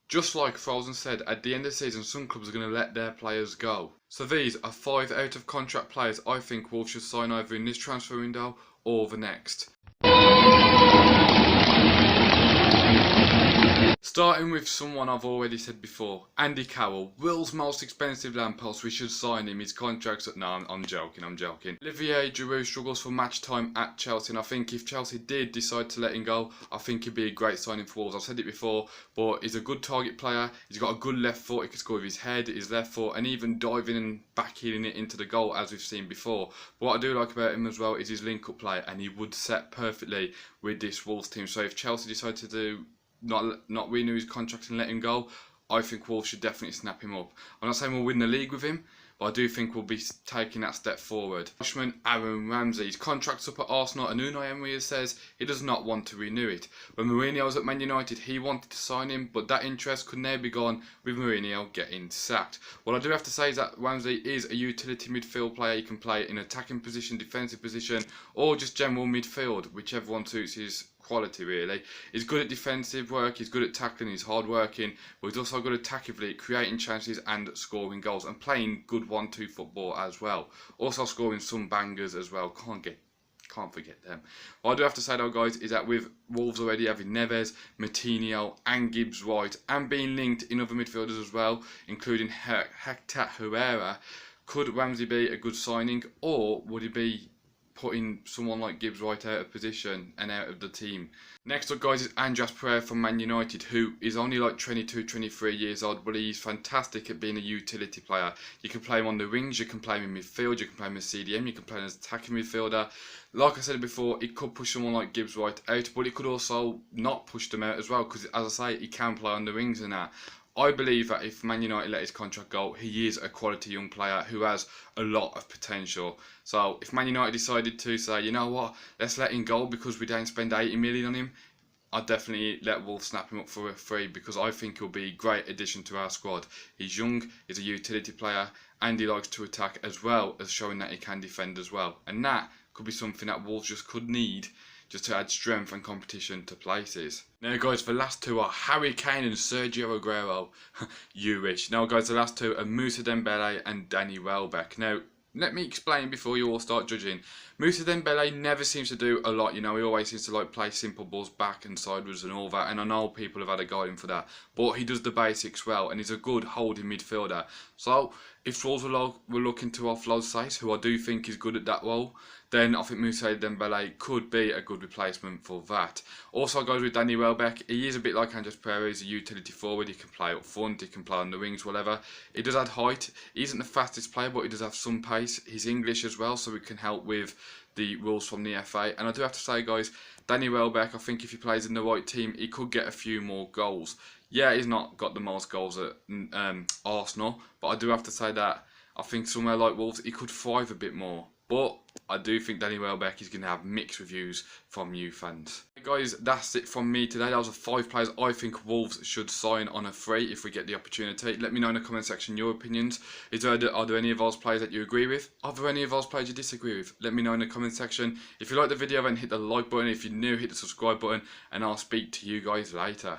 Just like Frozen said, at the end of the season some clubs are going to let their players go. So these are 5 out of contract players I think Wolves should sign either in this transfer window or the next. Starting with someone I've already said before, Andy Carroll, Will's most expensive lamppost. We should sign him. His contract's at... No, I'm joking. Olivier Giroud struggles for match time at Chelsea, and I think if Chelsea did decide to let him go, I think he'd be a great signing for Wolves. I've said it before, but he's a good target player. He's got a good left foot. He can score with his head, his left foot, and even diving and backheeling it into the goal, as we've seen before. But what I do like about him as well is his link-up play, and he would set perfectly with this Wolves team. So if Chelsea decide to do not renew his contract and let him go, I think Wolves should definitely snap him up. I'm not saying we'll win the league with him, but I do think we'll be taking that step forward. Welshman Aaron Ramsey, his contract's up at Arsenal, and Unai Emery says he does not want to renew it. When Mourinho was at Man United, he wanted to sign him, but that interest could now be gone with Mourinho getting sacked. What I do have to say is that Ramsey is a utility midfield player. He can play in attacking position, defensive position, or just general midfield, whichever one suits his quality really. He's good at defensive work, he's good at tackling, he's hard working, but he's also good attackively, creating chances and scoring goals, and playing good 1-2 football as well. Also scoring some bangers as well, can't forget them. What I do have to say though guys is that with Wolves already having Neves, Moutinho and Gibbs White, and being linked in other midfielders as well, including Hector Herrera, could Ramsey be a good signing, or would he be putting someone like Gibbs White out of position and out of the team? Next up guys is Andreas Pereira from Man United, who is only like 22-23 years old, but he's fantastic at being a utility player. You can play him on the wings, you can play him in midfield, you can play him as CDM, you can play him as attacking midfielder. Like I said before, it could push someone like Gibbs White out, but it could also not push them out as well, because as I say, he can play on the wings and that. I believe that if Man United let his contract go, he is a quality young player who has a lot of potential. So if Man United decided to say, you know what, let's let him go because we don't spend 80 million on him, I'd definitely let Wolves snap him up for a free, because I think he'll be a great addition to our squad. He's young, he's a utility player, and he likes to attack as well as showing that he can defend as well. And that could be something that Wolves just could need, just to add strength and competition to places. Now guys, the last two are Harry Kane and Sergio Aguero. You wish. Now guys, the last two are Moussa Dembele and Danny Welbeck. Now, let me explain before you all start judging. Moussa Dembele never seems to do a lot, you know, he always seems to like play simple balls back and sideways and all that, and I know people have had a go at him for that, but he does the basics well, and he's a good holding midfielder. So, if Wolves were looking to offload Saïss, who I do think is good at that role, then I think Moussa Dembele could be a good replacement for that. Also goes with Danny Welbeck. He is a bit like Andreas Pereira. He's a utility forward. He can play up front, he can play on the wings, whatever. He does add height. He isn't the fastest player, but he does have some pace. He's English as well, so he can help with the rules from the FA. And I do have to say guys, Danny Welbeck, I think if he plays in the right team, he could get a few more goals. Yeah, he's not got the most goals at Arsenal, but I do have to say that I think somewhere like Wolves, he could thrive a bit more. But I do think Danny Welbeck is going to have mixed reviews from you fans. Hey guys, that's it from me today. Those are 5 players I think Wolves should sign on a free if we get the opportunity. Let me know in the comment section your opinions. Are there any of those players that you agree with? Are there any of those players you disagree with? Let me know in the comment section. If you like the video, then hit the like button. If you're new, hit the subscribe button, and I'll speak to you guys later.